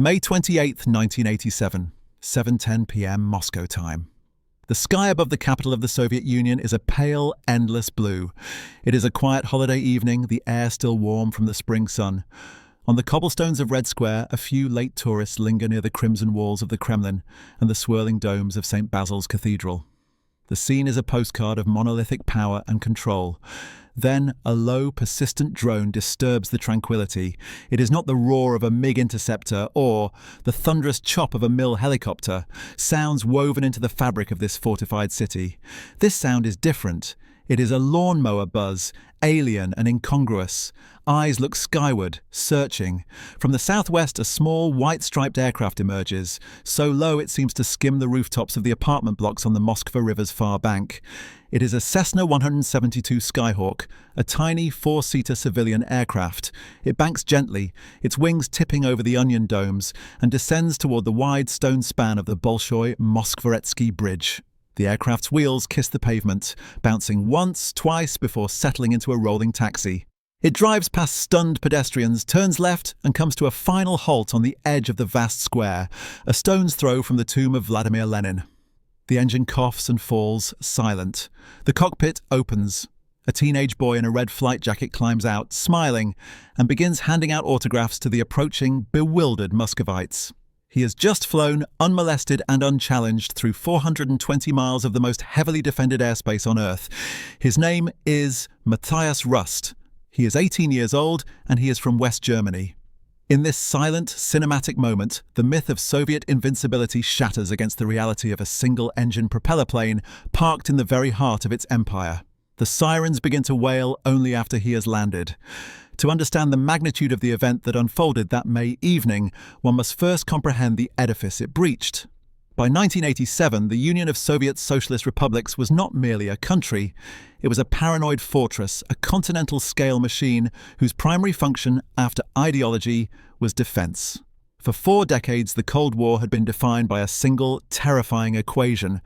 May 28, 1987, 7:10 p.m. Moscow time. The sky above the capital of the Soviet Union is a pale, endless blue. It is a quiet holiday evening, the air still warm from the spring sun. On the cobblestones of Red Square, a few late tourists linger near the crimson walls of the Kremlin and the swirling domes of St. Basil's Cathedral. The scene is a postcard of monolithic power and control. Then a low, persistent drone disturbs the tranquility. It is not the roar of a MiG interceptor or the thunderous chop of a Mil helicopter, sounds woven into the fabric of this fortified city. This sound is different. It is a lawnmower buzz, alien and incongruous. Eyes look skyward, searching. From the southwest, a small, white-striped aircraft emerges, so low it seems to skim the rooftops of the apartment blocks on the Moskva River's far bank. It is a Cessna 172 Skyhawk, a tiny four-seater civilian aircraft. It banks gently, its wings tipping over the onion domes, and descends toward the wide stone span of the Bolshoi Moskvoretsky Bridge. The aircraft's wheels kiss the pavement, bouncing once, twice before settling into a rolling taxi. It drives past stunned pedestrians, turns left, and comes to a final halt on the edge of the vast square, a stone's throw from the tomb of Vladimir Lenin. The engine coughs and falls, silent. The cockpit opens. A teenage boy in a red flight jacket climbs out, smiling, and begins handing out autographs to the approaching, bewildered Muscovites. He has just flown, unmolested and unchallenged, through 420 miles of the most heavily defended airspace on Earth. His name is Matthias Rust. He is 18 years old, and he is from West Germany. In this silent, cinematic moment, the myth of Soviet invincibility shatters against the reality of a single-engine propeller plane parked in the very heart of its empire. The sirens begin to wail only after he has landed. To understand the magnitude of the event that unfolded that May evening, one must first comprehend the edifice it breached. By 1987, the Union of Soviet Socialist Republics was not merely a country. It was a paranoid fortress, a continental-scale machine whose primary function, after ideology, was defense. For 4 decades, the Cold War had been defined by a single, terrifying equation: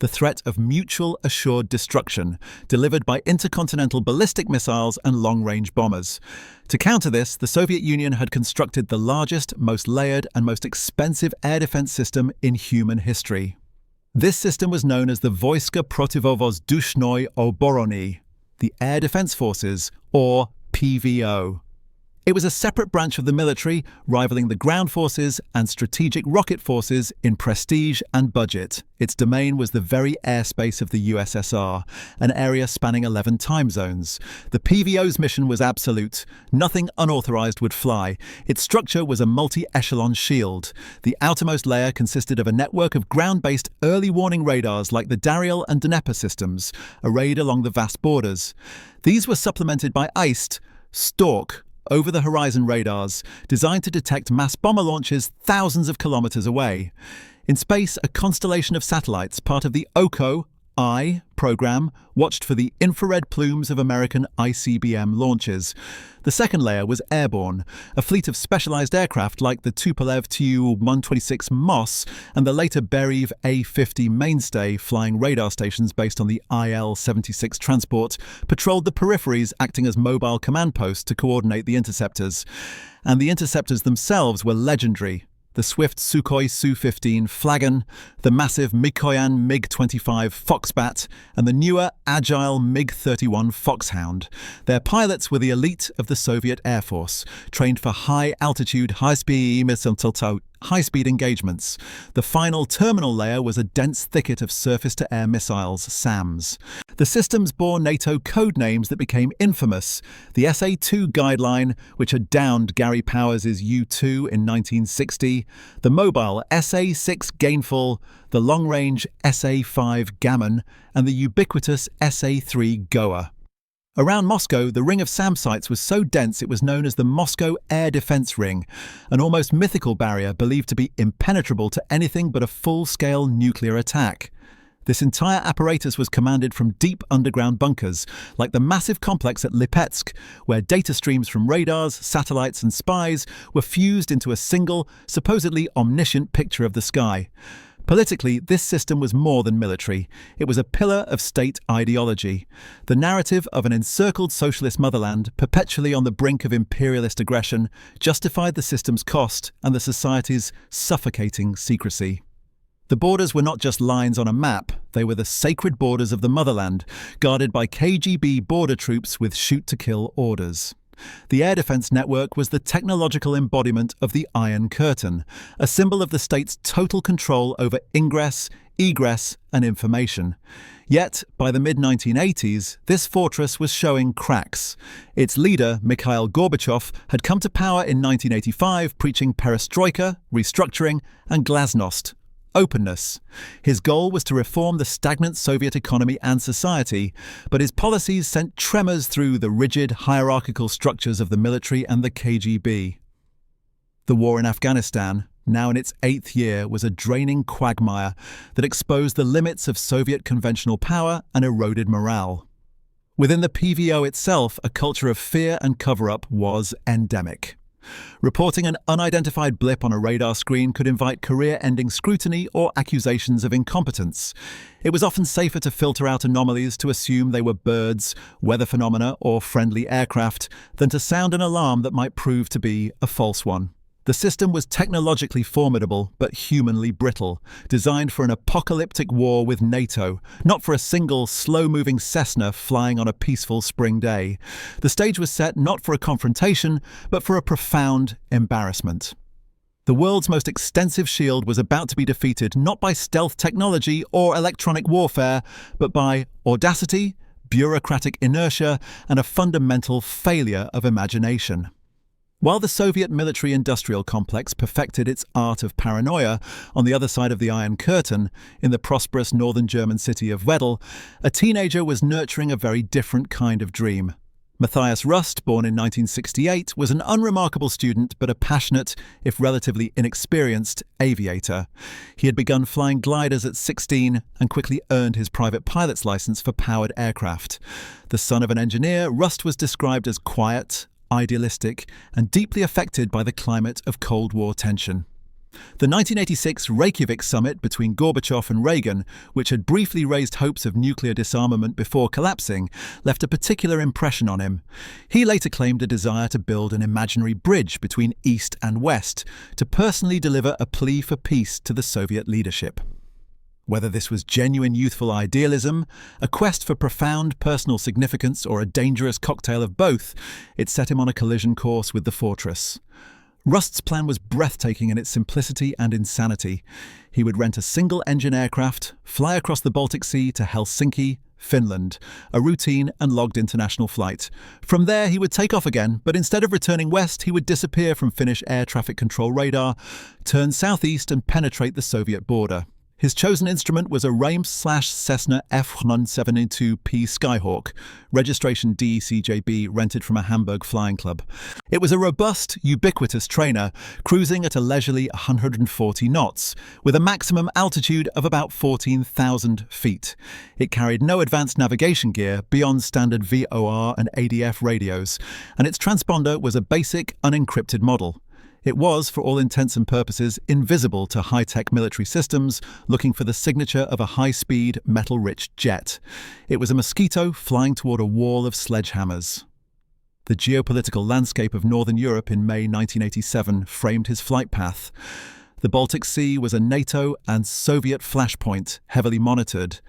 the threat of mutual assured destruction, delivered by intercontinental ballistic missiles and long-range bombers. To counter this, the Soviet Union had constructed the largest, most layered, and most expensive air defense system in human history. This system was known as the Vojska Protivovozdushnoi Oborony, the Air Defense Forces, or PVO. It was a separate branch of the military, rivaling the ground forces and strategic rocket forces in prestige and budget. Its domain was the very airspace of the USSR, an area spanning 11 time zones. The PVO's mission was absolute. Nothing unauthorized would fly. Its structure was a multi-echelon shield. The outermost layer consisted of a network of ground-based early warning radars like the Daryl and Dnepr systems, arrayed along the vast borders. These were supplemented by ICE, Stork, over-the-horizon radars, designed to detect mass bomber launches thousands of kilometers away. In space, a constellation of satellites, part of the OCO program, watched for the infrared plumes of American ICBM launches. The second layer was airborne, a fleet of specialized aircraft like the Tupolev Tu-126 MOS and the later Bereev A-50 mainstay, flying radar stations based on the IL-76 transport, patrolled the peripheries, acting as mobile command posts to coordinate the interceptors. And the interceptors themselves were legendary. The swift Sukhoi Su-15 Flagon, the massive Mikoyan MiG-25 Foxbat, and the newer, agile MiG-31 Foxhound. Their pilots were the elite of the Soviet Air Force, trained for high-altitude, high-speed engagements. The final terminal layer was a dense thicket of surface-to-air missiles, SAMs. The systems bore NATO code names that became infamous: the SA-2 guideline, which had downed Gary Powers' U-2 in 1960, the mobile SA-6 Gainful, the long-range SA-5 Gammon, and the ubiquitous SA-3 Goa. Around Moscow, the ring of SAM sites was so dense it was known as the Moscow Air Defense Ring, an almost mythical barrier believed to be impenetrable to anything but a full-scale nuclear attack. This entire apparatus was commanded from deep underground bunkers, like the massive complex at Lipetsk, where data streams from radars, satellites, and spies were fused into a single, supposedly omniscient picture of the sky. Politically, this system was more than military. It was a pillar of state ideology. The narrative of an encircled socialist motherland, perpetually on the brink of imperialist aggression, justified the system's cost and the society's suffocating secrecy. The borders were not just lines on a map, they were the sacred borders of the motherland, guarded by KGB border troops with shoot-to-kill orders. The air defense network was the technological embodiment of the Iron Curtain, a symbol of the state's total control over ingress, egress, and information. Yet, by the mid-1980s, this fortress was showing cracks. Its leader, Mikhail Gorbachev, had come to power in 1985 preaching perestroika, restructuring, and glasnost, openness. His goal was to reform the stagnant Soviet economy and society, but his policies sent tremors through the rigid, hierarchical structures of the military and the KGB. The war in Afghanistan, now in its 8th year, was a draining quagmire that exposed the limits of Soviet conventional power and eroded morale. Within the PVO itself, a culture of fear and cover-up was endemic. Reporting an unidentified blip on a radar screen could invite career-ending scrutiny or accusations of incompetence. It was often safer to filter out anomalies to assume they were birds, weather phenomena, or friendly aircraft than to sound an alarm that might prove to be a false one. The system was technologically formidable but humanly brittle, designed for an apocalyptic war with NATO, not for a single slow-moving Cessna flying on a peaceful spring day. The stage was set not for a confrontation, but for a profound embarrassment. The world's most extensive shield was about to be defeated not by stealth technology or electronic warfare, but by audacity, bureaucratic inertia, and a fundamental failure of imagination. While the Soviet military-industrial complex perfected its art of paranoia on the other side of the Iron Curtain, in the prosperous northern German city of Wedel, a teenager was nurturing a very different kind of dream. Matthias Rust, born in 1968, was an unremarkable student but a passionate, if relatively inexperienced, aviator. He had begun flying gliders at 16 and quickly earned his private pilot's license for powered aircraft. The son of an engineer, Rust was described as quiet, idealistic, and deeply affected by the climate of Cold War tension. The 1986 Reykjavik summit between Gorbachev and Reagan, which had briefly raised hopes of nuclear disarmament before collapsing, left a particular impression on him. He later claimed a desire to build an imaginary bridge between East and West, to personally deliver a plea for peace to the Soviet leadership. Whether this was genuine youthful idealism, a quest for profound personal significance, or a dangerous cocktail of both, it set him on a collision course with the fortress. Rust's plan was breathtaking in its simplicity and insanity. He would rent a single-engine aircraft, fly across the Baltic Sea to Helsinki, Finland, a routine and logged international flight. From there, he would take off again, but instead of returning west, he would disappear from Finnish air traffic control radar, turn southeast and penetrate the Soviet border. His chosen instrument was a Reims/Cessna F172P Skyhawk, registration DECJB, rented from a Hamburg flying club. It was a robust, ubiquitous trainer, cruising at a leisurely 140 knots, with a maximum altitude of about 14,000 feet. It carried no advanced navigation gear beyond standard VOR and ADF radios, and its transponder was a basic, unencrypted model. It was, for all intents and purposes, invisible to high-tech military systems looking for the signature of a high-speed, metal-rich jet. It was a mosquito flying toward a wall of sledgehammers. The geopolitical landscape of Northern Europe in May 1987 framed his flight path. The Baltic Sea was a NATO and Soviet flashpoint, heavily monitored.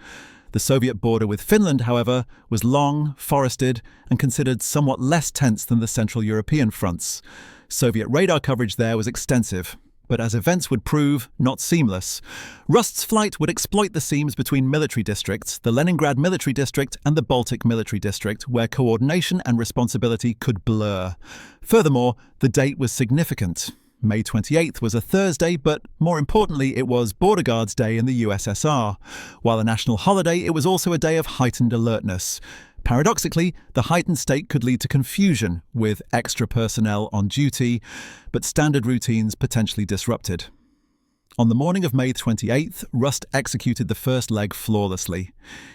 The Soviet border with Finland, however, was long, forested, and considered somewhat less tense than the Central European fronts. Soviet radar coverage there was extensive, but as events would prove, not seamless. Rust's flight would exploit the seams between military districts, the Leningrad Military District and the Baltic Military District, where coordination and responsibility could blur. Furthermore, the date was significant. May 28th was a Thursday, but more importantly, it was Border Guards Day in the USSR. While a national holiday, it was also a day of heightened alertness. Paradoxically, the heightened state could lead to confusion, with extra personnel on duty, but standard routines potentially disrupted. On the morning of May 28th, Rust executed the first leg flawlessly.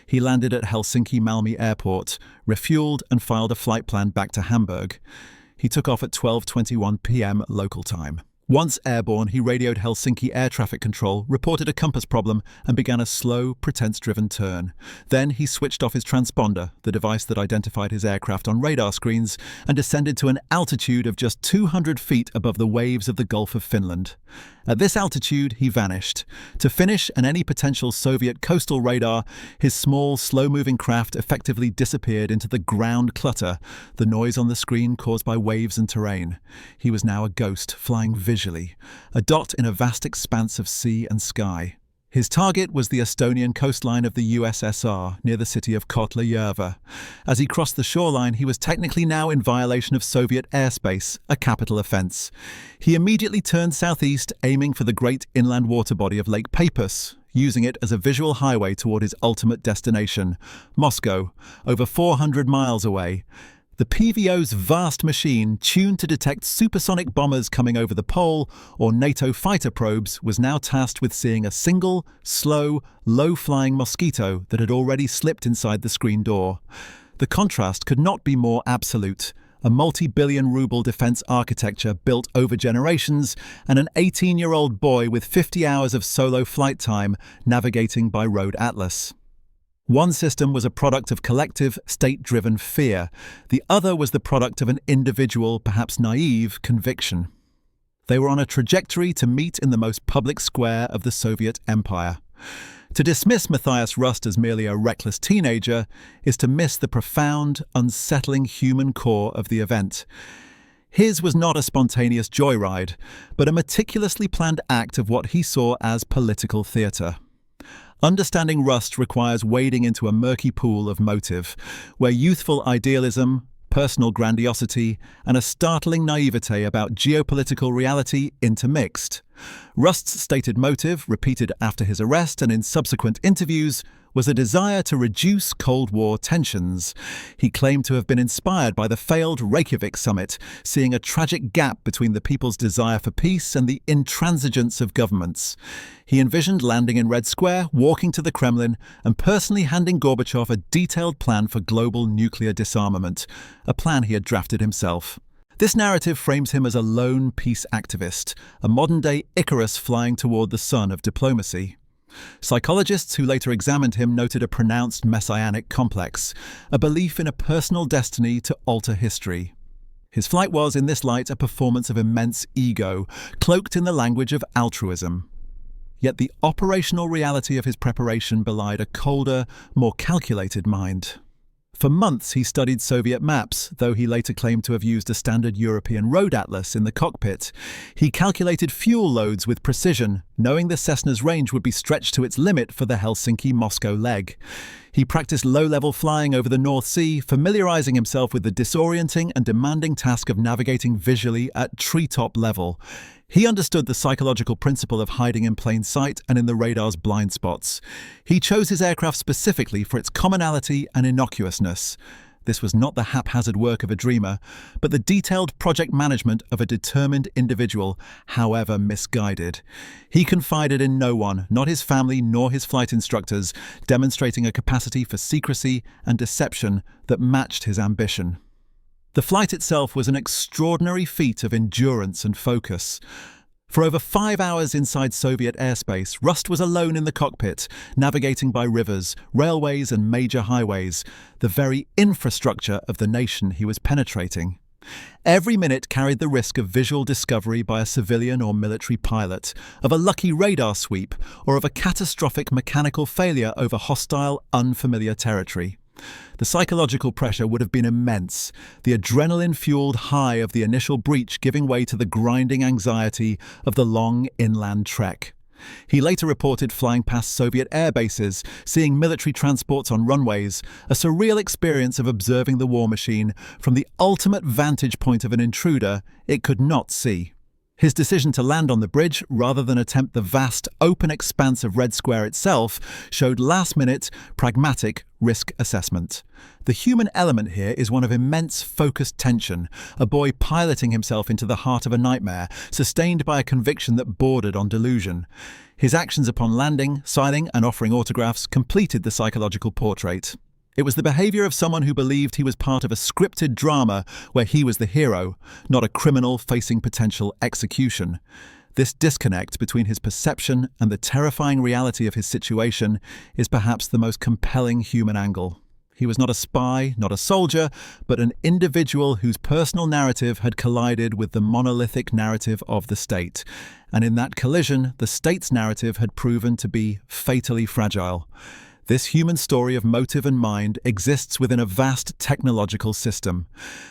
He landed at Helsinki-Malmi Airport, refueled and filed a flight plan back to Hamburg. He took off at 12:21 p.m. local time. Once airborne, he radioed Helsinki air traffic control, reported a compass problem, and began a slow, pretense-driven turn. Then he switched off his transponder, the device that identified his aircraft on radar screens, and descended to an altitude of just 200 feet above the waves of the Gulf of Finland. At this altitude, he vanished. To finish and any potential Soviet coastal radar, his small, slow-moving craft effectively disappeared into the ground clutter, the noise on the screen caused by waves and terrain. He was now a ghost, flying visually, a dot in a vast expanse of sea and sky. His target was the Estonian coastline of the USSR, near the city of Kohtla-Järve. As he crossed the shoreline, he was technically now in violation of Soviet airspace, a capital offence. He immediately turned southeast, aiming for the great inland water body of Lake Peipus, using it as a visual highway toward his ultimate destination, Moscow, over 400 miles away. The PVO's vast machine, tuned to detect supersonic bombers coming over the pole or NATO fighter probes, was now tasked with seeing a single, slow, low-flying mosquito that had already slipped inside the screen door. The contrast could not be more absolute. A multi-billion ruble defense architecture built over generations, and an 18-year-old boy with 50 hours of solo flight time navigating by Road Atlas. One system was a product of collective, state-driven fear. The other was the product of an individual, perhaps naive, conviction. They were on a trajectory to meet in the most public square of the Soviet Empire. To dismiss Matthias Rust as merely a reckless teenager is to miss the profound, unsettling human core of the event. His was not a spontaneous joyride, but a meticulously planned act of what he saw as political theatre. Understanding Rust requires wading into a murky pool of motive, where youthful idealism, personal grandiosity, and a startling naivete about geopolitical reality intermixed. Rust's stated motive, repeated after his arrest and in subsequent interviews, was a desire to reduce Cold War tensions. He claimed to have been inspired by the failed Reykjavik summit, seeing a tragic gap between the people's desire for peace and the intransigence of governments. He envisioned landing in Red Square, walking to the Kremlin, and personally handing Gorbachev a detailed plan for global nuclear disarmament, a plan he had drafted himself. This narrative frames him as a lone peace activist, a modern-day Icarus flying toward the sun of diplomacy. Psychologists who later examined him noted a pronounced messianic complex, a belief in a personal destiny to alter history. His flight was, in this light, a performance of immense ego, cloaked in the language of altruism. Yet the operational reality of his preparation belied a colder, more calculated mind. For months he studied Soviet maps, though he later claimed to have used a standard European road atlas in the cockpit. He calculated fuel loads with precision, knowing the Cessna's range would be stretched to its limit for the Helsinki-Moscow leg. He practiced low-level flying over the North Sea, familiarizing himself with the disorienting and demanding task of navigating visually at treetop level. He understood the psychological principle of hiding in plain sight and in the radar's blind spots. He chose his aircraft specifically for its commonality and innocuousness. This was not the haphazard work of a dreamer, but the detailed project management of a determined individual, however misguided. He confided in no one, not his family nor his flight instructors, demonstrating a capacity for secrecy and deception that matched his ambition. The flight itself was an extraordinary feat of endurance and focus. For over 5 hours inside Soviet airspace, Rust was alone in the cockpit, navigating by rivers, railways and major highways, the very infrastructure of the nation he was penetrating. Every minute carried the risk of visual discovery by a civilian or military pilot, of a lucky radar sweep, or of a catastrophic mechanical failure over hostile, unfamiliar territory. The psychological pressure would have been immense, the adrenaline-fueled high of the initial breach giving way to the grinding anxiety of the long inland trek. He later reported flying past Soviet air bases, seeing military transports on runways, a surreal experience of observing the war machine from the ultimate vantage point of an intruder it could not see. His decision to land on the bridge rather than attempt the vast, open expanse of Red Square itself showed last-minute, pragmatic risk assessment. The human element here is one of immense focused tension, a boy piloting himself into the heart of a nightmare, sustained by a conviction that bordered on delusion. His actions upon landing, signing and offering autographs completed the psychological portrait. It was the behavior of someone who believed he was part of a scripted drama where he was the hero, not a criminal facing potential execution. This disconnect between his perception and the terrifying reality of his situation is perhaps the most compelling human angle. He was not a spy, not a soldier, but an individual whose personal narrative had collided with the monolithic narrative of the state. And in that collision, the state's narrative had proven to be fatally fragile. This human story of motive and mind exists within a vast technological system.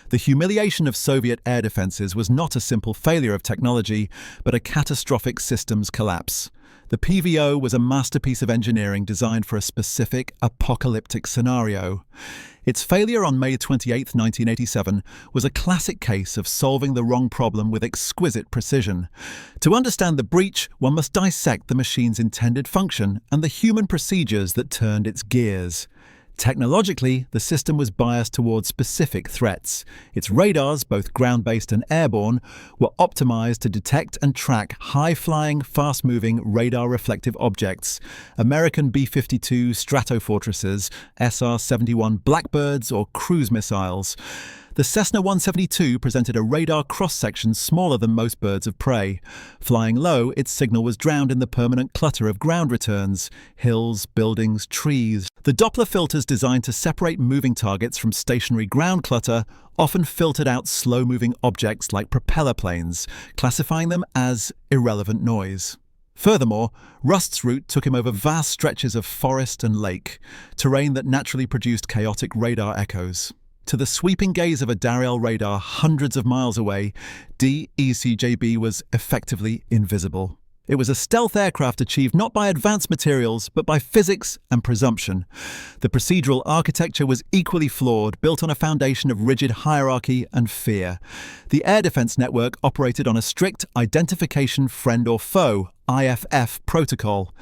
The humiliation of Soviet air defenses was not a simple failure of technology, but a catastrophic systems collapse. The PVO was a masterpiece of engineering designed for a specific apocalyptic scenario. Its failure on May 28, 1987, was a classic case of solving the wrong problem with exquisite precision. To understand the breach, one must dissect the machine's intended function and the human procedures that turned its gears. Technologically, the system was biased towards specific threats. Its radars, both ground-based and airborne, were optimized to detect and track high-flying, fast-moving radar-reflective objects, American B-52 Stratofortresses, SR-71 Blackbirds, or cruise missiles. The Cessna 172 presented a radar cross-section smaller than most birds of prey. Flying low, its signal was drowned in the permanent clutter of ground returns, hills, buildings, trees. The Doppler filters designed to separate moving targets from stationary ground clutter often filtered out slow-moving objects like propeller planes, classifying them as irrelevant noise. Furthermore, Rust's route took him over vast stretches of forest and lake, terrain that naturally produced chaotic radar echoes. To the sweeping gaze of a Dariel radar hundreds of miles away, DECJB was effectively invisible. It was a stealth aircraft achieved not by advanced materials, but by physics and presumption. The procedural architecture was equally flawed, built on a foundation of rigid hierarchy and fear. The air defense network operated on a strict identification friend or foe, IFF protocol.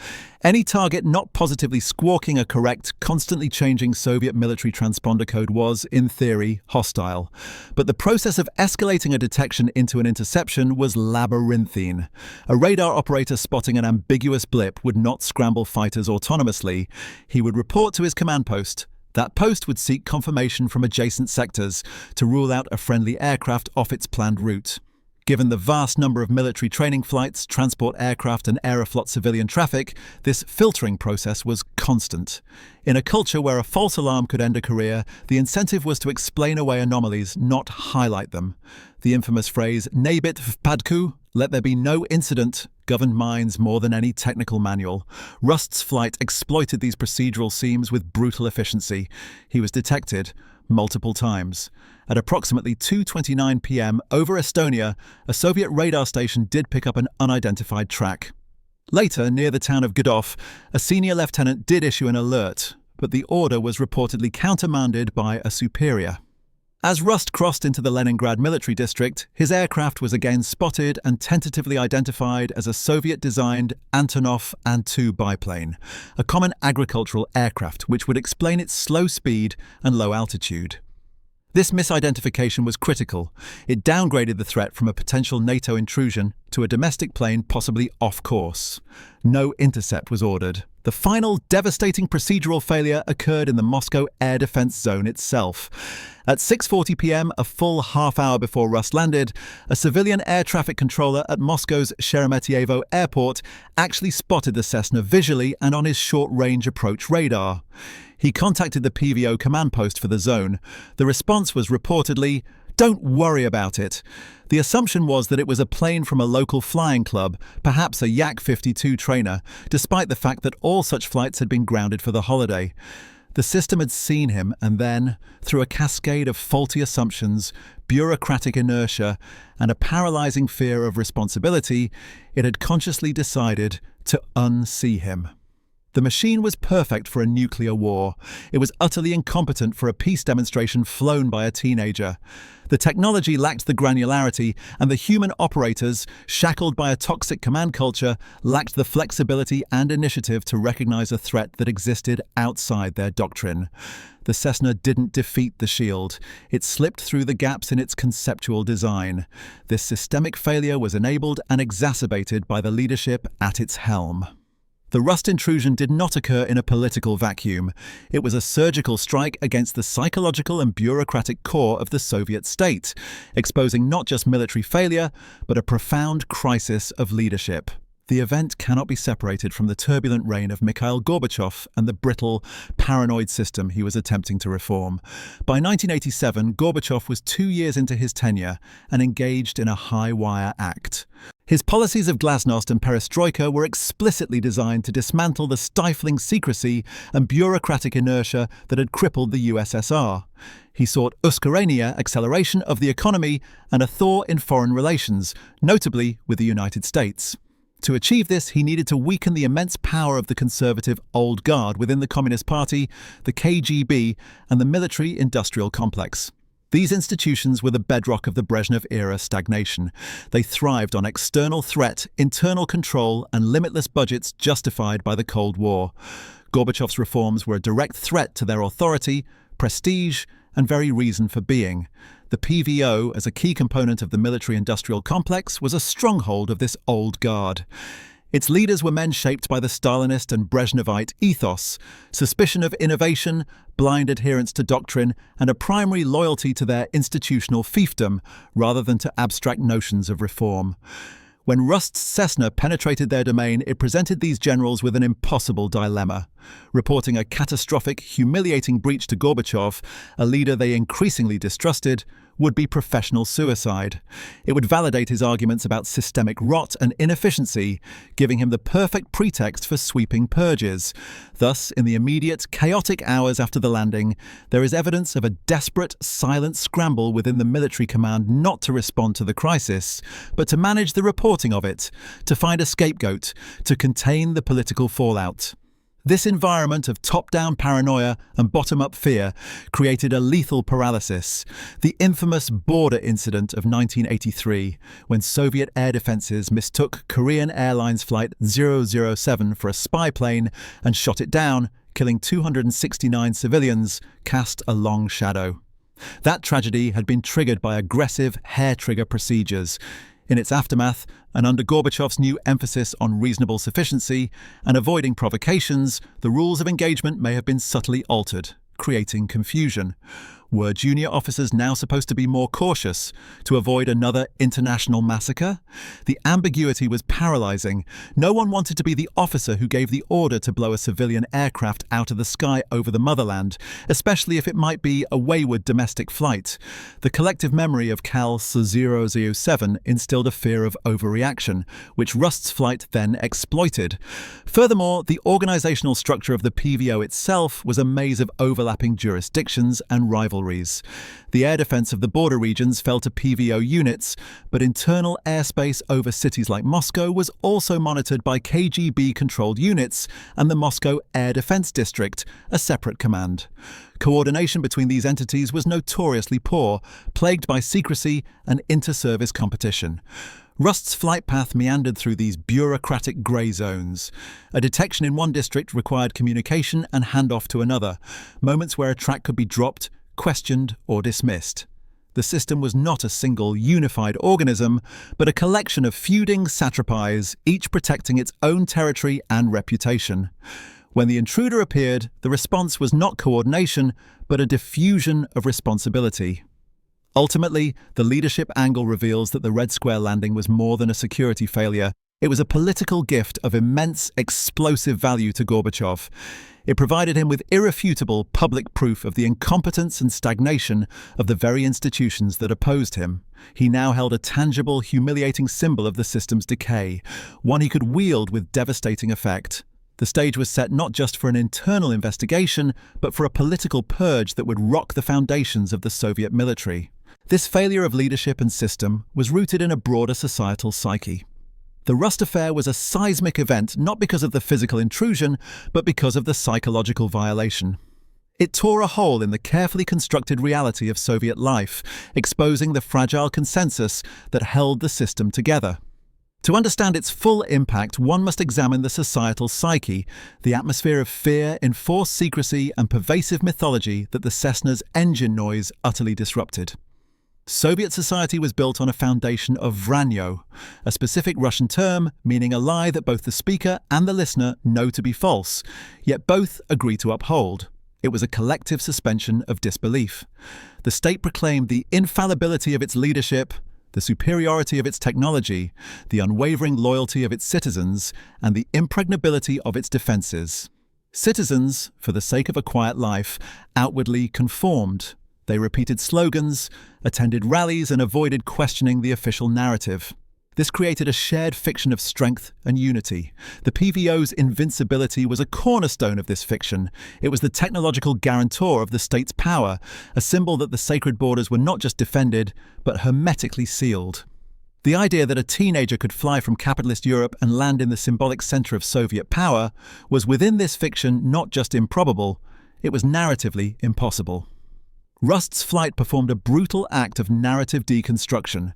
Any target not positively squawking a correct, constantly changing Soviet military transponder code was, in theory, hostile. But the process of escalating a detection into an interception was labyrinthine. A radar operator spotting an ambiguous blip would not scramble fighters autonomously. He would report to his command post. That post would seek confirmation from adjacent sectors to rule out a friendly aircraft off its planned route. Given the vast number of military training flights, transport aircraft and Aeroflot civilian traffic, this filtering process was constant. In a culture where a false alarm could end a career, the incentive was to explain away anomalies, not highlight them. The infamous phrase, "Nebit vpadku," let there be no incident, governed minds more than any technical manual. Rust's flight exploited these procedural seams with brutal efficiency. He was detected multiple times. At approximately 2:29 p.m. over Estonia, a Soviet radar station did pick up an unidentified track. Later, near the town of Gdov, a senior lieutenant did issue an alert, but the order was reportedly countermanded by a superior. As Rust crossed into the Leningrad military district, his aircraft was again spotted and tentatively identified as a Soviet-designed Antonov An-2 biplane, a common agricultural aircraft which would explain its slow speed and low altitude. This misidentification was critical. It downgraded the threat from a potential NATO intrusion to a domestic plane possibly off course. No intercept was ordered. The final devastating procedural failure occurred in the Moscow air defense zone itself. At 6:40 p.m., a full half-hour before Rust landed, a civilian air traffic controller at Moscow's Sheremetyevo airport actually spotted the Cessna visually and on his short-range approach radar. He contacted the PVO command post for the zone. The response was reportedly, "Don't worry about it." The assumption was that it was a plane from a local flying club, perhaps a Yak-52 trainer, despite the fact that all such flights had been grounded for the holiday. The system had seen him and then, through a cascade of faulty assumptions, bureaucratic inertia, and a paralyzing fear of responsibility, it had consciously decided to unsee him. The machine was perfect for a nuclear war. It was utterly incompetent for a peace demonstration flown by a teenager. The technology lacked the granularity, and the human operators, shackled by a toxic command culture, lacked the flexibility and initiative to recognize a threat that existed outside their doctrine. The Cessna didn't defeat the shield. It slipped through the gaps in its conceptual design. This systemic failure was enabled and exacerbated by the leadership at its helm. The Rust intrusion did not occur in a political vacuum. It was a surgical strike against the psychological and bureaucratic core of the Soviet state, exposing not just military failure, but a profound crisis of leadership. The event cannot be separated from the turbulent reign of Mikhail Gorbachev and the brittle, paranoid system he was attempting to reform. By 1987, Gorbachev was 2 years into his tenure and engaged in a high-wire act. His policies of glasnost and perestroika were explicitly designed to dismantle the stifling secrecy and bureaucratic inertia that had crippled the USSR. He sought uskorenia, acceleration of the economy, and a thaw in foreign relations, notably with the United States. To achieve this, he needed to weaken the immense power of the conservative old guard within the Communist Party, the KGB, and the military-industrial complex. These institutions were the bedrock of the Brezhnev-era stagnation. They thrived on external threat, internal control, and limitless budgets justified by the Cold War. Gorbachev's reforms were a direct threat to their authority, prestige, and very reason for being. The PVO, as a key component of the military-industrial complex, was a stronghold of this old guard. Its leaders were men shaped by the Stalinist and Brezhnevite ethos, suspicion of innovation, blind adherence to doctrine, and a primary loyalty to their institutional fiefdom, rather than to abstract notions of reform. When Rust's Cessna penetrated their domain, it presented these generals with an impossible dilemma. Reporting a catastrophic, humiliating breach to Gorbachev, a leader they increasingly distrusted, would be professional suicide. It would validate his arguments about systemic rot and inefficiency, giving him the perfect pretext for sweeping purges. Thus, in the immediate, chaotic hours after the landing, there is evidence of a desperate, silent scramble within the military command not to respond to the crisis, but to manage the reporting of it, to find a scapegoat, to contain the political fallout. This environment of top-down paranoia and bottom-up fear created a lethal paralysis, the infamous border incident of 1983, when Soviet air defenses mistook Korean Airlines Flight 007 for a spy plane and shot it down, killing 269 civilians, cast a long shadow. That tragedy had been triggered by aggressive hair-trigger procedures. In its aftermath, and under Gorbachev's new emphasis on reasonable sufficiency and avoiding provocations, the rules of engagement may have been subtly altered, creating confusion. Were junior officers now supposed to be more cautious to avoid another international massacre? The ambiguity was paralyzing. No one wanted to be the officer who gave the order to blow a civilian aircraft out of the sky over the motherland, especially if it might be a wayward domestic flight. The collective memory of Cal 007 instilled a fear of overreaction, which Rust's flight then exploited. Furthermore, the organizational structure of the PVO itself was a maze of overlapping jurisdictions and rivalries. The air defense of the border regions fell to PVO units, but internal airspace over cities like Moscow was also monitored by KGB-controlled units and the Moscow Air Defense District, a separate command. Coordination between these entities was notoriously poor, plagued by secrecy and inter-service competition. Rust's flight path meandered through these bureaucratic grey zones. A detection in one district required communication and handoff to another, moments where a track could be dropped, questioned, or dismissed. The system was not a single, unified organism, but a collection of feuding satrapies, each protecting its own territory and reputation. When the intruder appeared, the response was not coordination, but a diffusion of responsibility. Ultimately, the leadership angle reveals that the Red Square landing was more than a security failure. It was a political gift of immense, explosive value to Gorbachev. It provided him with irrefutable public proof of the incompetence and stagnation of the very institutions that opposed him. He now held a tangible, humiliating symbol of the system's decay, one he could wield with devastating effect. The stage was set not just for an internal investigation, but for a political purge that would rock the foundations of the Soviet military. This failure of leadership and system was rooted in a broader societal psyche. The Rust affair was a seismic event not because of the physical intrusion, but because of the psychological violation. It tore a hole in the carefully constructed reality of Soviet life, exposing the fragile consensus that held the system together. To understand its full impact, one must examine the societal psyche, the atmosphere of fear, enforced secrecy, and pervasive mythology that the Cessna's engine noise utterly disrupted. Soviet society was built on a foundation of vranyo, a specific Russian term meaning a lie that both the speaker and the listener know to be false, yet both agree to uphold. It was a collective suspension of disbelief. The state proclaimed the infallibility of its leadership, the superiority of its technology, the unwavering loyalty of its citizens, and the impregnability of its defenses. Citizens, for the sake of a quiet life, outwardly conformed. They repeated slogans, attended rallies, and avoided questioning the official narrative. This created a shared fiction of strength and unity. The PVO's invincibility was a cornerstone of this fiction. It was the technological guarantor of the state's power, a symbol that the sacred borders were not just defended, but hermetically sealed. The idea that a teenager could fly from capitalist Europe and land in the symbolic center of Soviet power was within this fiction not just improbable, it was narratively impossible. Rust's flight performed a brutal act of narrative deconstruction.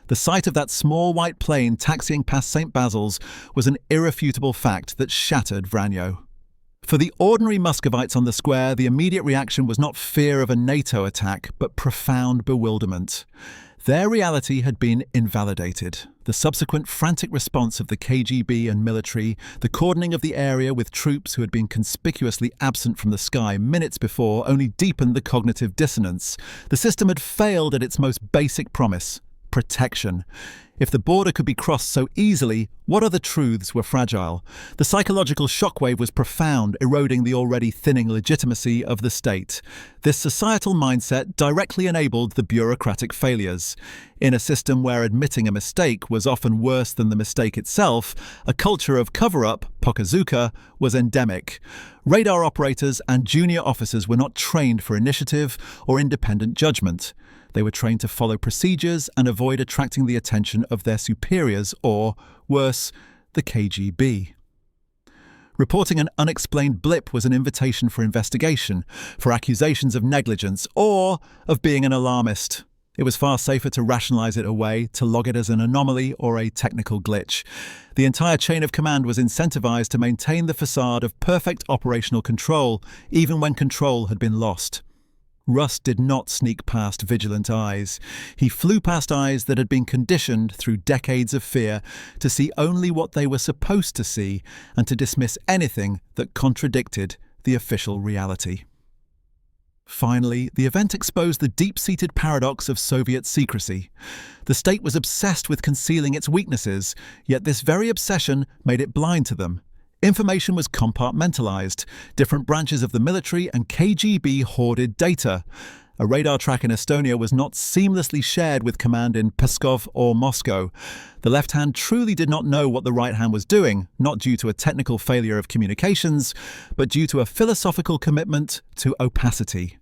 The sight of that small white plane taxiing past St. Basil's was an irrefutable fact that shattered Vranyo. For the ordinary Muscovites on the square, the immediate reaction was not fear of a NATO attack, but profound bewilderment. Their reality had been invalidated. The subsequent frantic response of the KGB and military, the cordoning of the area with troops who had been conspicuously absent from the sky minutes before, only deepened the cognitive dissonance. The system had failed at its most basic promise: protection. If the border could be crossed so easily, what other truths were fragile? The psychological shockwave was profound, eroding the already thinning legitimacy of the state. This societal mindset directly enabled the bureaucratic failures. In a system where admitting a mistake was often worse than the mistake itself, a culture of cover-up, pokazuka, was endemic. Radar operators and junior officers were not trained for initiative or independent judgment. They were trained to follow procedures and avoid attracting the attention of their superiors or, worse, the KGB. Reporting an unexplained blip was an invitation for investigation, for accusations of negligence, or of being an alarmist. It was far safer to rationalize it away, to log it as an anomaly or a technical glitch. The entire chain of command was incentivized to maintain the facade of perfect operational control, even when control had been lost. Rust did not sneak past vigilant eyes. He flew past eyes that had been conditioned through decades of fear to see only what they were supposed to see and to dismiss anything that contradicted the official reality. Finally, the event exposed the deep-seated paradox of Soviet secrecy. The state was obsessed with concealing its weaknesses, yet this very obsession made it blind to them. Information was compartmentalized. Different branches of the military and KGB hoarded data. A radar track in Estonia was not seamlessly shared with command in Pskov or Moscow. The left hand truly did not know what the right hand was doing, not due to a technical failure of communications, but due to a philosophical commitment to opacity.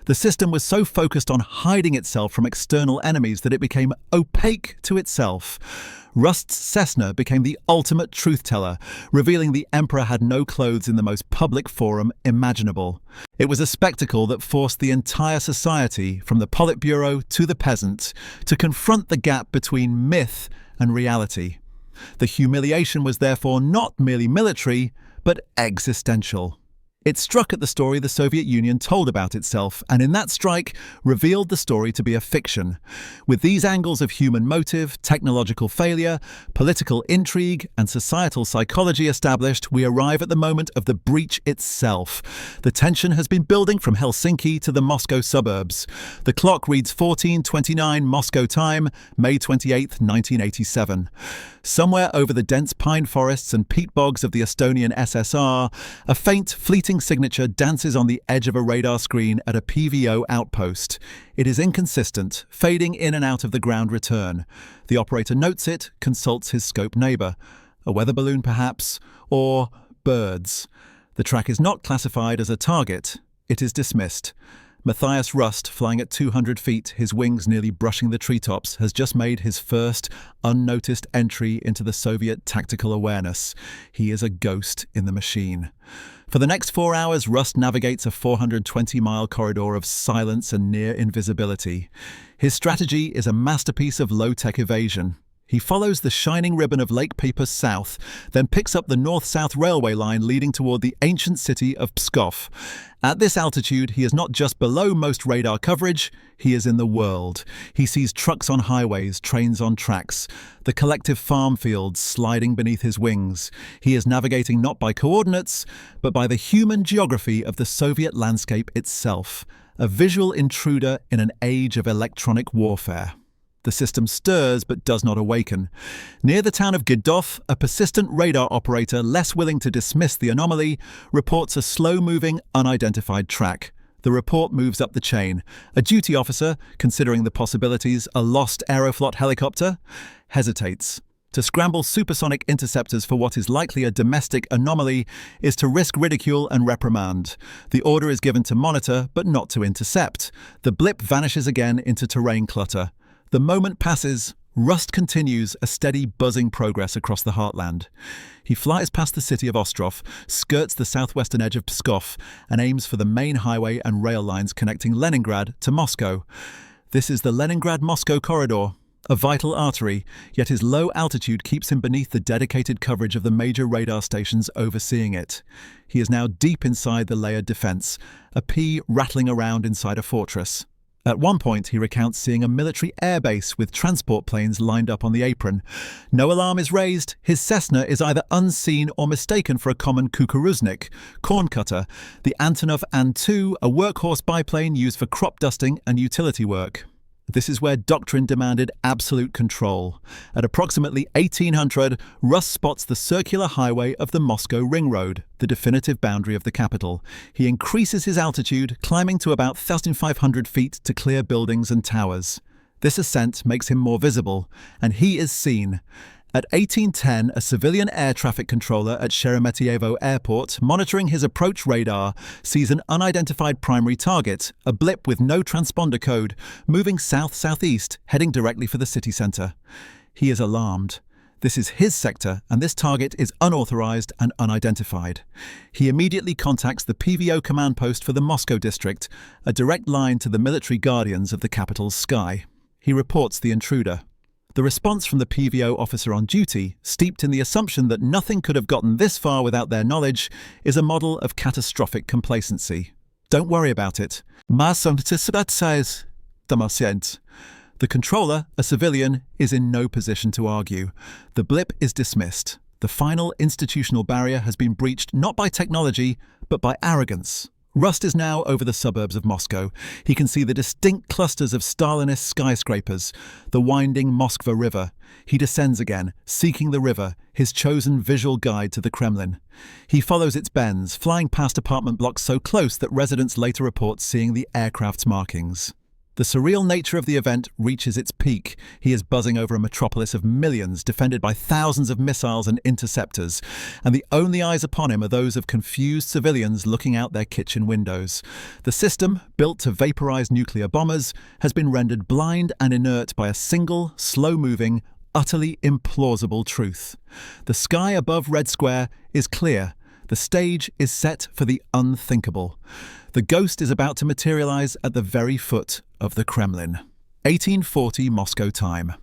The system was so focused on hiding itself from external enemies that it became opaque to itself. Rust's Cessna became the ultimate truth-teller, revealing the emperor had no clothes in the most public forum imaginable. It was a spectacle that forced the entire society, from the Politburo to the peasant, to confront the gap between myth and reality. The humiliation was therefore not merely military, but existential. It struck at the story the Soviet Union told about itself, and in that strike revealed the story to be a fiction. With these angles of human motive, technological failure, political intrigue, and societal psychology established, we arrive at the moment of the breach itself. The tension has been building from Helsinki to the Moscow suburbs. The clock reads 14:29 Moscow time, May 28, 1987. Somewhere over the dense pine forests and peat bogs of the Estonian USSR, a faint, fleeting signature dances on the edge of a radar screen at a PVO outpost. It is inconsistent, fading in and out of the ground return. The operator notes it, consults his scope neighbor. A weather balloon, perhaps, or birds. The track is not classified as a target. It is dismissed. Matthias Rust, flying at 200 feet, his wings nearly brushing the treetops, has just made his first unnoticed entry into the Soviet tactical awareness. He is a ghost in the machine. For the next 4 hours, Rust navigates a 420-mile corridor of silence and near invisibility. His strategy is a masterpiece of low-tech evasion. He follows the shining ribbon of Lake Peipus south, then picks up the north-south railway line leading toward the ancient city of Pskov. At this altitude, he is not just below most radar coverage, he is in the world. He sees trucks on highways, trains on tracks, the collective farm fields sliding beneath his wings. He is navigating not by coordinates, but by the human geography of the Soviet landscape itself, a visual intruder in an age of electronic warfare. The system stirs but does not awaken. Near the town of Gidov, a persistent radar operator, less willing to dismiss the anomaly, reports a slow-moving, unidentified track. The report moves up the chain. A duty officer, considering the possibilities, a lost Aeroflot helicopter, hesitates. To scramble supersonic interceptors for what is likely a domestic anomaly is to risk ridicule and reprimand. The order is given to monitor, but not to intercept. The blip vanishes again into terrain clutter. The moment passes, Rust continues a steady, buzzing progress across the heartland. He flies past the city of Ostrov, skirts the southwestern edge of Pskov, and aims for the main highway and rail lines connecting Leningrad to Moscow. This is the Leningrad-Moscow corridor, a vital artery, yet his low altitude keeps him beneath the dedicated coverage of the major radar stations overseeing it. He is now deep inside the layered defense, a pea rattling around inside a fortress. At one point, he recounts seeing a military airbase with transport planes lined up on the apron. No alarm is raised. His Cessna is either unseen or mistaken for a common kukuruznik, corn cutter, the Antonov An-2, a workhorse biplane used for crop dusting and utility work. This is where doctrine demanded absolute control. At approximately 1800, Rust spots the circular highway of the Moscow Ring Road, the definitive boundary of the capital. He increases his altitude, climbing to about 1,500 feet to clear buildings and towers. This ascent makes him more visible, and he is seen. At 1810, a civilian air traffic controller at Sheremetyevo Airport, monitoring his approach radar, sees an unidentified primary target, a blip with no transponder code, moving south-southeast, heading directly for the city centre. He is alarmed. This is his sector, and this target is unauthorized and unidentified. He immediately contacts the PVO command post for the Moscow district, a direct line to the military guardians of the capital's sky. He reports the intruder. The response from the PVO officer on duty, steeped in the assumption that nothing could have gotten this far without their knowledge, is a model of catastrophic complacency. Don't worry about it. The controller, a civilian, is in no position to argue. The blip is dismissed. The final institutional barrier has been breached not by technology, but by arrogance. Rust is now over the suburbs of Moscow. He can see the distinct clusters of Stalinist skyscrapers, the winding Moskva River. He descends again, seeking the river, his chosen visual guide to the Kremlin. He follows its bends, flying past apartment blocks so close that residents later report seeing the aircraft's markings. The surreal nature of the event reaches its peak. He is buzzing over a metropolis of millions, defended by thousands of missiles and interceptors, and the only eyes upon him are those of confused civilians looking out their kitchen windows. The system, built to vaporize nuclear bombers, has been rendered blind and inert by a single, slow-moving, utterly implausible truth. The sky above Red Square is clear. The stage is set for the unthinkable. The ghost is about to materialize at the very foot of the Kremlin. 1840 Moscow time.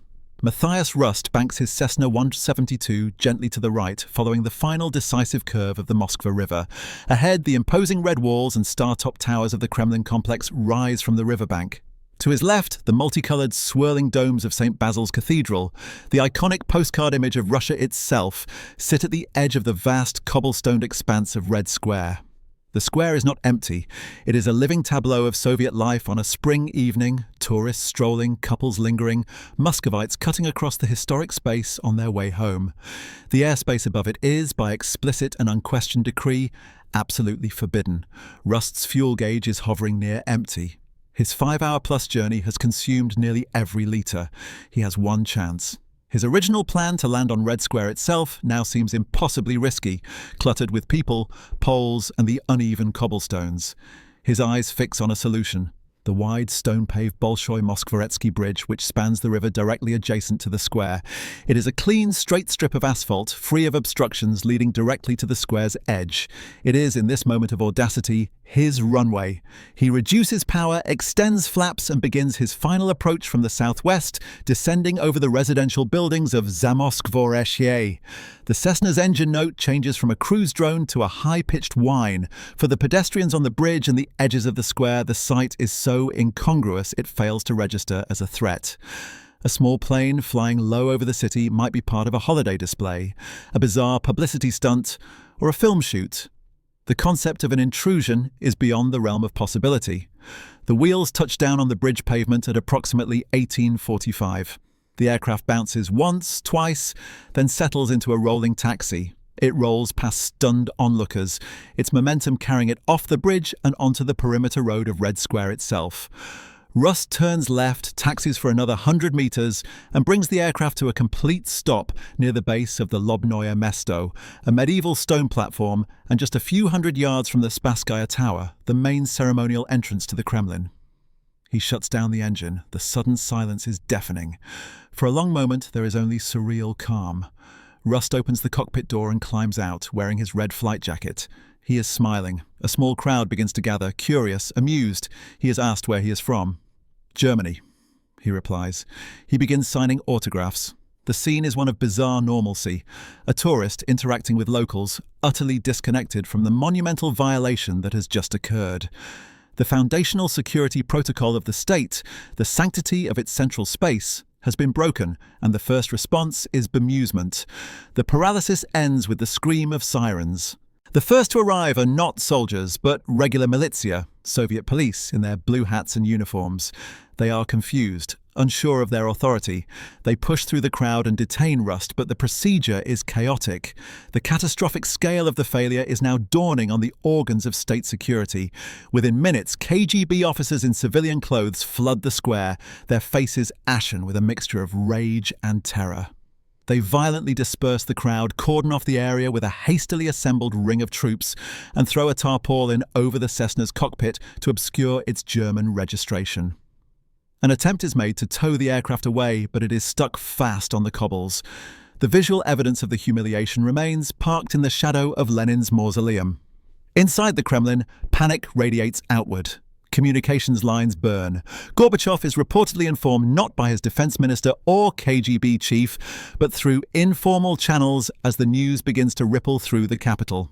Matthias Rust banks his Cessna 172 gently to the right, following the final decisive curve of the Moskva River. Ahead, the imposing red walls and star-topped towers of the Kremlin complex rise from the riverbank. To his left, the multicolored, swirling domes of St. Basil's Cathedral, the iconic postcard image of Russia itself, sit at the edge of the vast, cobblestoned expanse of Red Square. The square is not empty. It is a living tableau of Soviet life on a spring evening, tourists strolling, couples lingering, Muscovites cutting across the historic space on their way home. The airspace above it is, by explicit and unquestioned decree, absolutely forbidden. Rust's fuel gauge is hovering near empty. His 5-hour-plus journey has consumed nearly every litre. He has one chance. His original plan to land on Red Square itself now seems impossibly risky, cluttered with people, poles, and the uneven cobblestones. His eyes fix on a solution: the wide, stone-paved Bolshoi-Moskvoretsky Bridge, which spans the river directly adjacent to the square. It is a clean, straight strip of asphalt, free of obstructions, leading directly to the square's edge. It is, in this moment of audacity, his runway. He reduces power, extends flaps, and begins his final approach from the southwest, descending over the residential buildings of Zamoskvoreshiye. The Cessna's engine note changes from a cruise drone to a high-pitched whine. For the pedestrians on the bridge and the edges of the square, the sight is so incongruous it fails to register as a threat. A small plane flying low over the city might be part of a holiday display, a bizarre publicity stunt, or a film shoot. The concept of an intrusion is beyond the realm of possibility. The wheels touch down on the bridge pavement at approximately 18:45. The aircraft bounces once, twice, then settles into a rolling taxi. It rolls past stunned onlookers, its momentum carrying it off the bridge and onto the perimeter road of Red Square itself. Rust turns left, taxis for another 100 meters, and brings the aircraft to a complete stop near the base of the Lobnoye Mesto, a medieval stone platform, and just a few hundred yards from the Spasskaya Tower, the main ceremonial entrance to the Kremlin. He shuts down the engine. The sudden silence is deafening. For a long moment, there is only surreal calm. Rust opens the cockpit door and climbs out, wearing his red flight jacket. He is smiling. A small crowd begins to gather, curious, amused. He is asked where he is from. "Germany," he replies. He begins signing autographs. The scene is one of bizarre normalcy, a tourist interacting with locals, utterly disconnected from the monumental violation that has just occurred. The foundational security protocol of the state, the sanctity of its central space, has been broken, and the first response is bemusement. The paralysis ends with the scream of sirens. The first to arrive are not soldiers, but regular militia, Soviet police in their blue hats and uniforms. They are confused, unsure of their authority. They push through the crowd and detain Rust, but the procedure is chaotic. The catastrophic scale of the failure is now dawning on the organs of state security. Within minutes, KGB officers in civilian clothes flood the square, their faces ashen with a mixture of rage and terror. They violently disperse the crowd, cordon off the area with a hastily assembled ring of troops, and throw a tarpaulin over the Cessna's cockpit to obscure its German registration. An attempt is made to tow the aircraft away, but it is stuck fast on the cobbles. The visual evidence of the humiliation remains, parked in the shadow of Lenin's mausoleum. Inside the Kremlin, panic radiates outward. Communications lines burn. Gorbachev is reportedly informed not by his defense minister or KGB chief, but through informal channels as the news begins to ripple through the capital.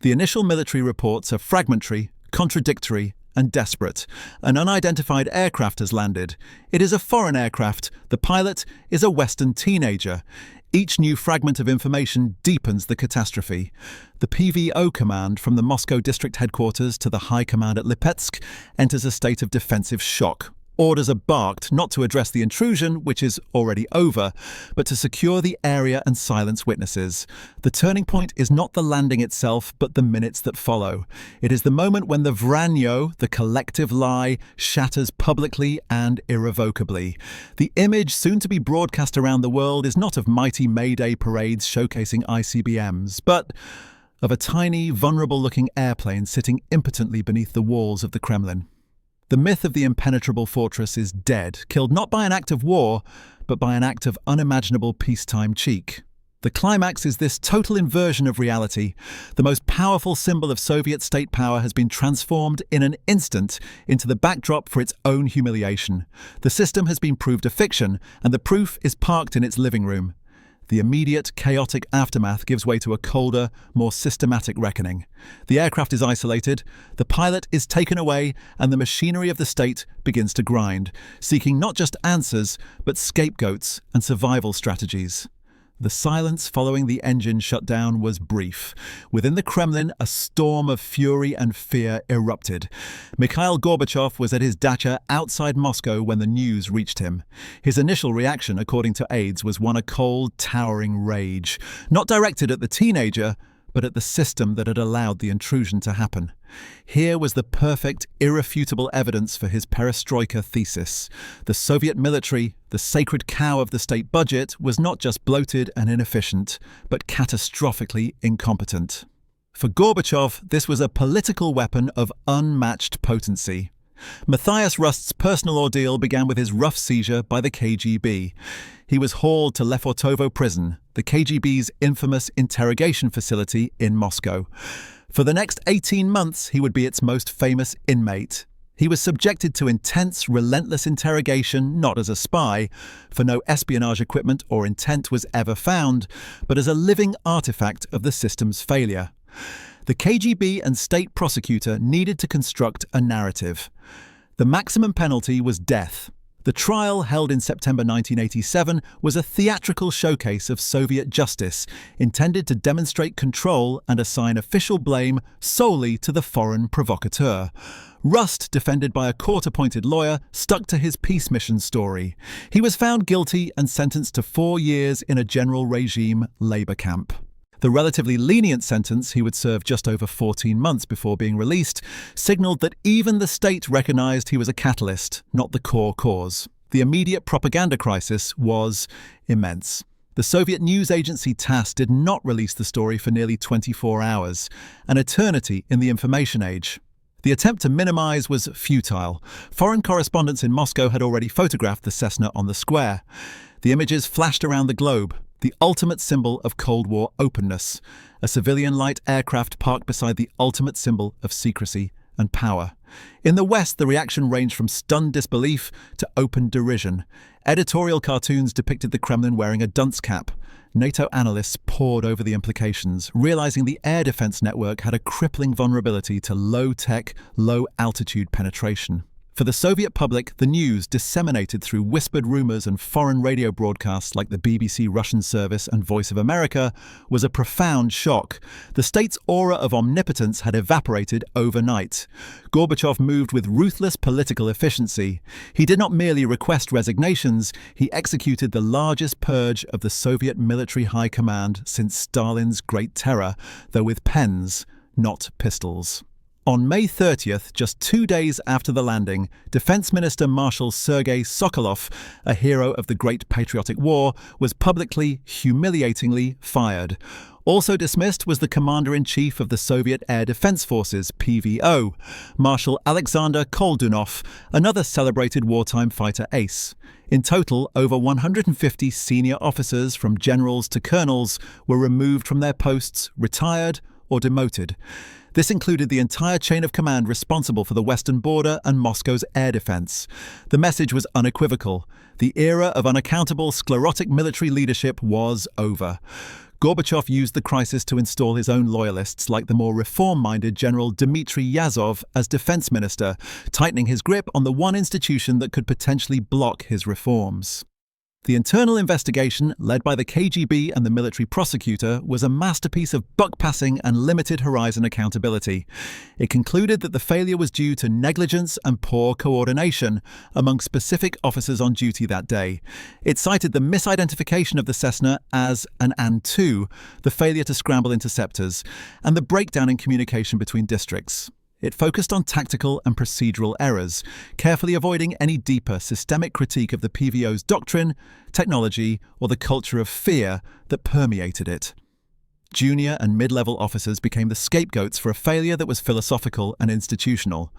The initial military reports are fragmentary, contradictory, and desperate. An unidentified aircraft has landed. It is a foreign aircraft. The pilot is a Western teenager. Each new fragment of information deepens the catastrophe. The PVO command from the Moscow district headquarters to the high command at Lipetsk enters a state of defensive shock. Orders are barked not to address the intrusion, which is already over, but to secure the area and silence witnesses. The turning point is not the landing itself, but the minutes that follow. It is the moment when the vranyo, the collective lie, shatters publicly and irrevocably. The image soon to be broadcast around the world is not of mighty May Day parades showcasing ICBMs, but of a tiny, vulnerable-looking airplane sitting impotently beneath the walls of the Kremlin. The myth of the impenetrable fortress is dead, killed not by an act of war, but by an act of unimaginable peacetime cheek. The climax is this total inversion of reality. The most powerful symbol of Soviet state power has been transformed in an instant into the backdrop for its own humiliation. The system has been proved a fiction, and the proof is parked in its living room. The immediate, chaotic aftermath gives way to a colder, more systematic reckoning. The aircraft is isolated, the pilot is taken away, and the machinery of the state begins to grind, seeking not just answers, but scapegoats and survival strategies. The silence following the engine shutdown was brief. Within the Kremlin, a storm of fury and fear erupted. Mikhail Gorbachev was at his dacha outside Moscow when the news reached him. His initial reaction, according to aides, was one of cold, towering rage, not directed at the teenager, but at the system that had allowed the intrusion to happen. Here was the perfect, irrefutable evidence for his perestroika thesis. The Soviet military, the sacred cow of the state budget, was not just bloated and inefficient, but catastrophically incompetent. For Gorbachev, this was a political weapon of unmatched potency. Matthias Rust's personal ordeal began with his rough seizure by the KGB. He was hauled to Lefortovo prison, the KGB's infamous interrogation facility in Moscow. For the next 18 months, he would be its most famous inmate. He was subjected to intense, relentless interrogation, not as a spy, for no espionage equipment or intent was ever found, but as a living artifact of the system's failure. The KGB and state prosecutor needed to construct a narrative. The maximum penalty was death. The trial, held in September 1987, was a theatrical showcase of Soviet justice, intended to demonstrate control and assign official blame solely to the foreign provocateur. Rust, defended by a court-appointed lawyer, stuck to his peace mission story. He was found guilty and sentenced to 4 years in a general regime labor camp. The relatively lenient sentence, he would serve just over 14 months before being released, signaled that even the state recognized he was a catalyst, not the core cause. The immediate propaganda crisis was immense. The Soviet news agency TASS did not release the story for nearly 24 hours, an eternity in the information age. The attempt to minimize was futile. Foreign correspondents in Moscow had already photographed the Cessna on the square. The images flashed around the globe, the ultimate symbol of Cold War openness, a civilian light aircraft parked beside the ultimate symbol of secrecy and power. In the West, the reaction ranged from stunned disbelief to open derision. Editorial cartoons depicted the Kremlin wearing a dunce cap. NATO analysts pored over the implications, realizing the air defense network had a crippling vulnerability to low-tech, low-altitude penetration. For the Soviet public, the news, disseminated through whispered rumors and foreign radio broadcasts like the BBC Russian service and Voice of America, was a profound shock. The state's aura of omnipotence had evaporated overnight. Gorbachev moved with ruthless political efficiency. He did not merely request resignations, he executed the largest purge of the Soviet military high command since Stalin's Great Terror, though with pens, not pistols. On May 30th, just 2 days after the landing, Defense Minister Marshal Sergei Sokolov, a hero of the Great Patriotic War, was publicly, humiliatingly fired. Also dismissed was the Commander-in-Chief of the Soviet Air Defense Forces, PVO, Marshal Alexander Koldunov, another celebrated wartime fighter ace. In total, over 150 senior officers, from generals to colonels, were removed from their posts, retired, or demoted. This included the entire chain of command responsible for the western border and Moscow's air defense. The message was unequivocal. The era of unaccountable, sclerotic military leadership was over. Gorbachev used the crisis to install his own loyalists, like the more reform-minded General Dmitry Yazov, as defense minister, tightening his grip on the one institution that could potentially block his reforms. The internal investigation, led by the KGB and the military prosecutor, was a masterpiece of buck-passing and limited horizon accountability. It concluded that the failure was due to negligence and poor coordination among specific officers on duty that day. It cited the misidentification of the Cessna as an An-2, the failure to scramble interceptors, and the breakdown in communication between districts. It focused on tactical and procedural errors, carefully avoiding any deeper systemic critique of the PVO's doctrine, technology, or the culture of fear that permeated it. Junior and mid-level officers became the scapegoats for a failure that was philosophical and institutional.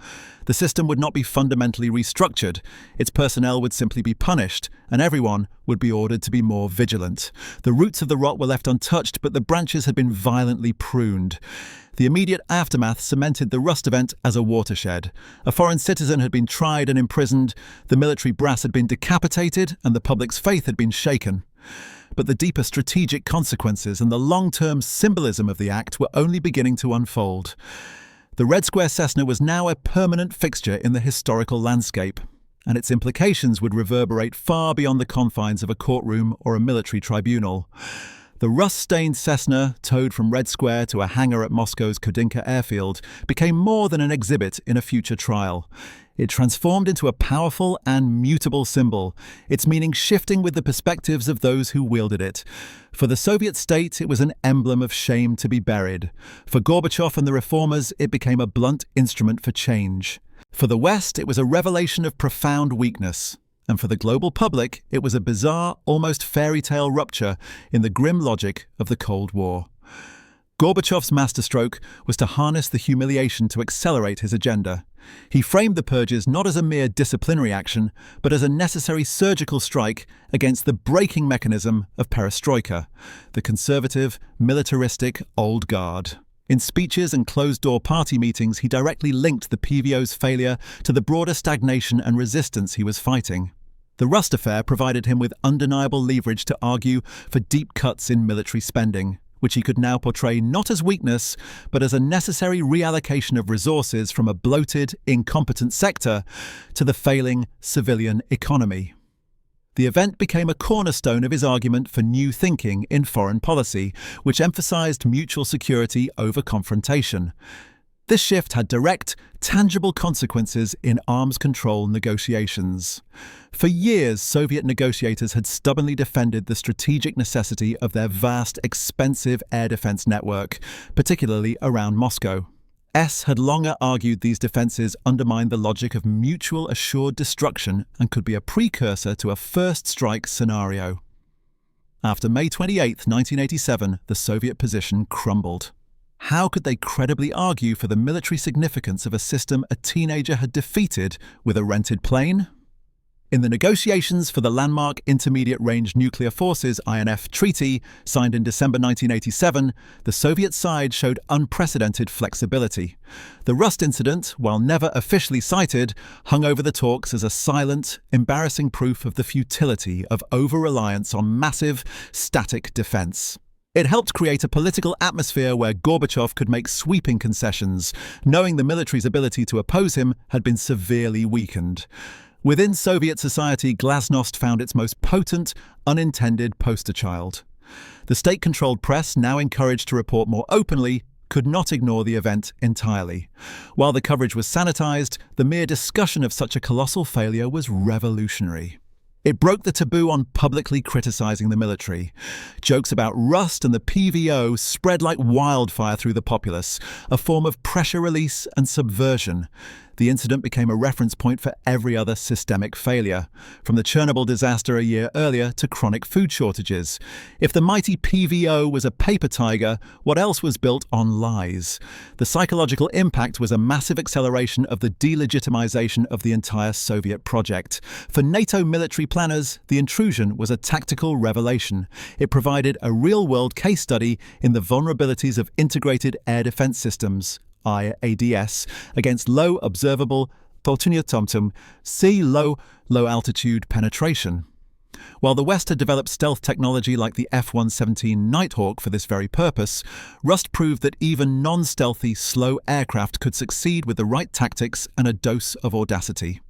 The system would not be fundamentally restructured, its personnel would simply be punished, and everyone would be ordered to be more vigilant. The roots of the rot were left untouched, but the branches had been violently pruned. The immediate aftermath cemented the Rust event as a watershed. A foreign citizen had been tried and imprisoned, the military brass had been decapitated, and the public's faith had been shaken. But the deeper strategic consequences and the long-term symbolism of the act were only beginning to unfold. The Red Square Cessna was now a permanent fixture in the historical landscape, and its implications would reverberate far beyond the confines of a courtroom or a military tribunal. The rust-stained Cessna, towed from Red Square to a hangar at Moscow's Kudynka airfield, became more than an exhibit in a future trial. It transformed into a powerful and mutable symbol, its meaning shifting with the perspectives of those who wielded it. For the Soviet state, it was an emblem of shame to be buried. For Gorbachev and the reformers, it became a blunt instrument for change. For the West, it was a revelation of profound weakness. And for the global public, it was a bizarre, almost fairy tale rupture in the grim logic of the Cold War. Gorbachev's masterstroke was to harness the humiliation to accelerate his agenda. He framed the purges not as a mere disciplinary action, but as a necessary surgical strike against the braking mechanism of perestroika, the conservative, militaristic old guard. In speeches and closed-door party meetings, he directly linked the PVO's failure to the broader stagnation and resistance he was fighting. The Rust affair provided him with undeniable leverage to argue for deep cuts in military spending, which he could now portray not as weakness, but as a necessary reallocation of resources from a bloated, incompetent sector to the failing civilian economy. The event became a cornerstone of his argument for new thinking in foreign policy, which emphasized mutual security over confrontation. This shift had direct, tangible consequences in arms control negotiations. For years, Soviet negotiators had stubbornly defended the strategic necessity of their vast, expensive air defense network, particularly around Moscow. Had longer argued these defenses undermined the logic of mutual assured destruction and could be a precursor to a first strike scenario. After May 28, 1987, the Soviet position crumbled. How could they credibly argue for the military significance of a system a teenager had defeated with a rented plane? In the negotiations for the landmark Intermediate Range Nuclear Forces (INF) Treaty, signed in December 1987, the Soviet side showed unprecedented flexibility. The Rust incident, while never officially cited, hung over the talks as a silent, embarrassing proof of the futility of over-reliance on massive, static defense. It helped create a political atmosphere where Gorbachev could make sweeping concessions, knowing the military's ability to oppose him had been severely weakened. Within Soviet society, glasnost found its most potent, unintended poster child. The state-controlled press, now encouraged to report more openly, could not ignore the event entirely. While the coverage was sanitized, the mere discussion of such a colossal failure was revolutionary. It broke the taboo on publicly criticizing the military. Jokes about Rust and the PVO spread like wildfire through the populace, a form of pressure release and subversion. The incident became a reference point for every other systemic failure, from the Chernobyl disaster a year earlier to chronic food shortages. If the mighty PVO was a paper tiger, what else was built on lies? The psychological impact was a massive acceleration of the delegitimization of the entire Soviet project. For NATO military planners, the intrusion was a tactical revelation. It provided a real-world case study in the vulnerabilities of integrated air defense systems, IADS, against low observable low-altitude penetration. While the West had developed stealth technology like the F-117 Nighthawk for this very purpose, Rust proved that even non-stealthy, slow aircraft could succeed with the right tactics and a dose of audacity.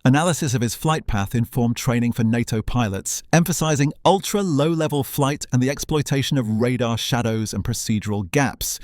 Analysis of his flight path informed training for NATO pilots, emphasizing ultra-low-level flight and the exploitation of radar shadows and procedural gaps.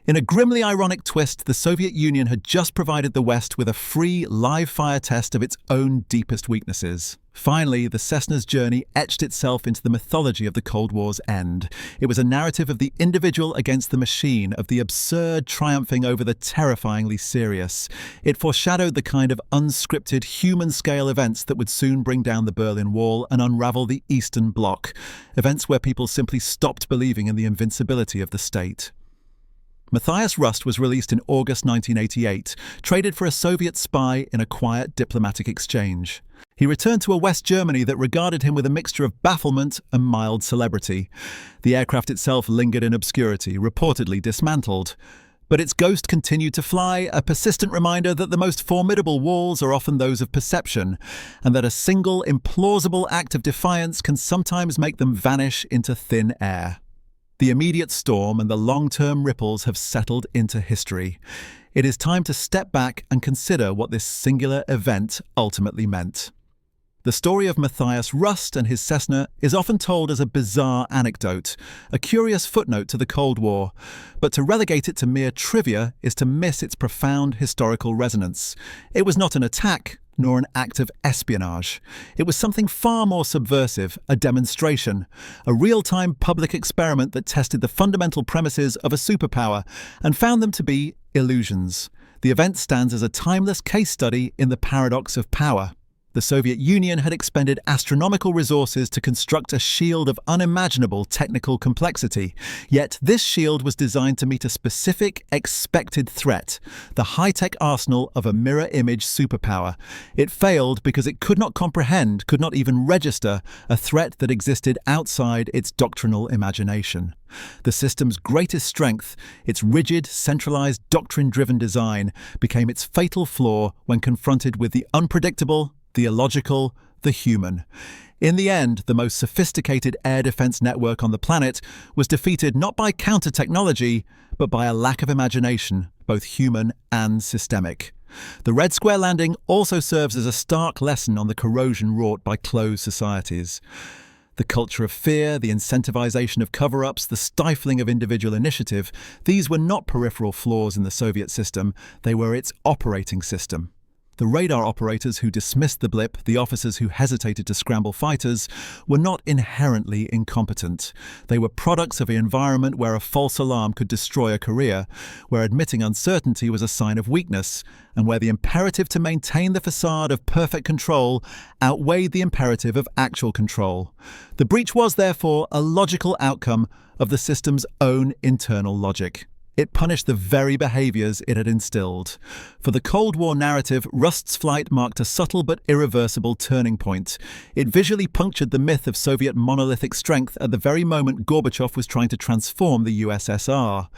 In a grimly ironic twist, the Soviet Union had just provided the West with a free, live-fire test of its own deepest weaknesses. Finally, the Cessna's journey etched itself into the mythology of the Cold War's end. It was a narrative of the individual against the machine, of the absurd triumphing over the terrifyingly serious. It foreshadowed the kind of unscripted, human-scale events that would soon bring down the Berlin Wall and unravel the Eastern Bloc, events where people simply stopped believing in the invincibility of the state. Matthias Rust was released in August 1988, traded for a Soviet spy in a quiet diplomatic exchange. He returned to a West Germany that regarded him with a mixture of bafflement and mild celebrity. The aircraft itself lingered in obscurity, reportedly dismantled. But its ghost continued to fly, a persistent reminder that the most formidable walls are often those of perception, and that a single, implausible act of defiance can sometimes make them vanish into thin air. The immediate storm and the long-term ripples have settled into history. It is time to step back and consider what this singular event ultimately meant. The story of Matthias Rust and his Cessna is often told as a bizarre anecdote, a curious footnote to the Cold War, but to relegate it to mere trivia is to miss its profound historical resonance. It was not an attack, nor an act of espionage. It was something far more subversive, a demonstration, a real-time public experiment that tested the fundamental premises of a superpower and found them to be illusions. The event stands as a timeless case study in the paradox of power. The Soviet Union had expended astronomical resources to construct a shield of unimaginable technical complexity, yet this shield was designed to meet a specific, expected threat, the high-tech arsenal of a mirror-image superpower. It failed because it could not comprehend, could not even register, a threat that existed outside its doctrinal imagination. The system's greatest strength, its rigid, centralized, doctrine-driven design, became its fatal flaw when confronted with the unpredictable, the illogical, the human. In the end, the most sophisticated air defense network on the planet was defeated not by counter-technology, but by a lack of imagination, both human and systemic. The Red Square landing also serves as a stark lesson on the corrosion wrought by closed societies. The culture of fear, the incentivization of cover-ups, the stifling of individual initiative, these were not peripheral flaws in the Soviet system, they were its operating system. The radar operators who dismissed the blip, the officers who hesitated to scramble fighters, were not inherently incompetent. They were products of an environment where a false alarm could destroy a career, where admitting uncertainty was a sign of weakness, and where the imperative to maintain the facade of perfect control outweighed the imperative of actual control. The breach was, therefore, a logical outcome of the system's own internal logic. It punished the very behaviors it had instilled. For the Cold War narrative, Rust's flight marked a subtle but irreversible turning point. It visually punctured the myth of Soviet monolithic strength at the very moment Gorbachev was trying to transform the USSR.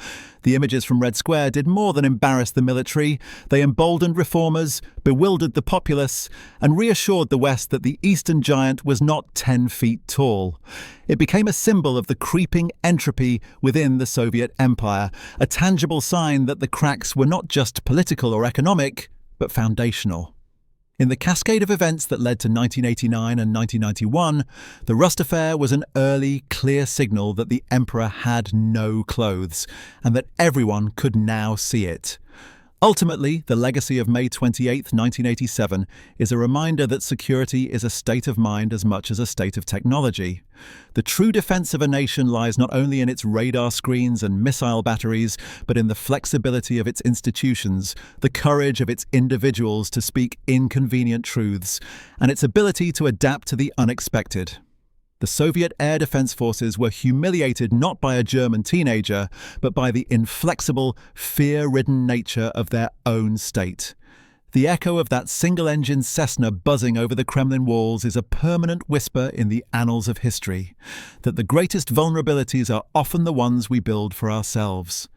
The images from Red Square did more than embarrass the military. They emboldened reformers, bewildered the populace, and reassured the West that the Eastern Giant was not 10 feet tall. It became a symbol of the creeping entropy within the Soviet Empire, a tangible sign that the cracks were not just political or economic, but foundational. In the cascade of events that led to 1989 and 1991, the Rust affair was an early, clear signal that the emperor had no clothes, and that everyone could now see it. Ultimately, the legacy of May 28, 1987, is a reminder that security is a state of mind as much as a state of technology. The true defense of a nation lies not only in its radar screens and missile batteries, but in the flexibility of its institutions, the courage of its individuals to speak inconvenient truths, and its ability to adapt to the unexpected. The Soviet air defense forces were humiliated not by a German teenager, but by the inflexible, fear-ridden nature of their own state. The echo of that single-engine Cessna buzzing over the Kremlin walls is a permanent whisper in the annals of history, that the greatest vulnerabilities are often the ones we build for ourselves.